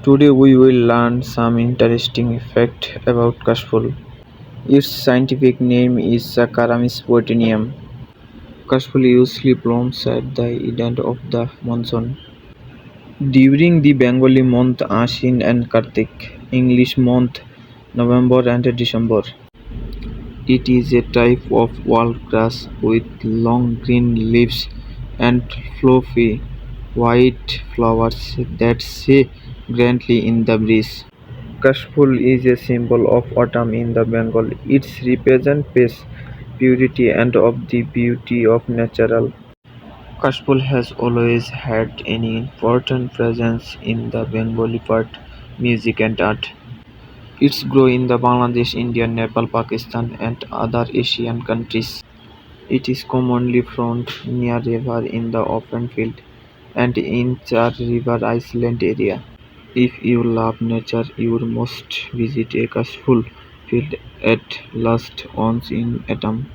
Today we will learn some interesting fact about Kashful. Its scientific name is Saccharomyces botanium. Kashful usually blooms at the end of the monsoon. During the Bengali month Ashin and Kartik, English month November and December. It is a type of wild grass with long green leaves and fluffy white flowers that sway grandly in the breeze. Kashful is a symbol of autumn in the Bengal. It represents peace, purity, and of the beauty of nature. Kashful has always had an important presence in the Bengali art, music, and art. It's grown in the Bangladesh, India, Nepal, Pakistan, and other Asian countries. It is commonly found near river in the open field and in Char River Island area. If you love nature, you must visit a Kashful field at least once in autumn.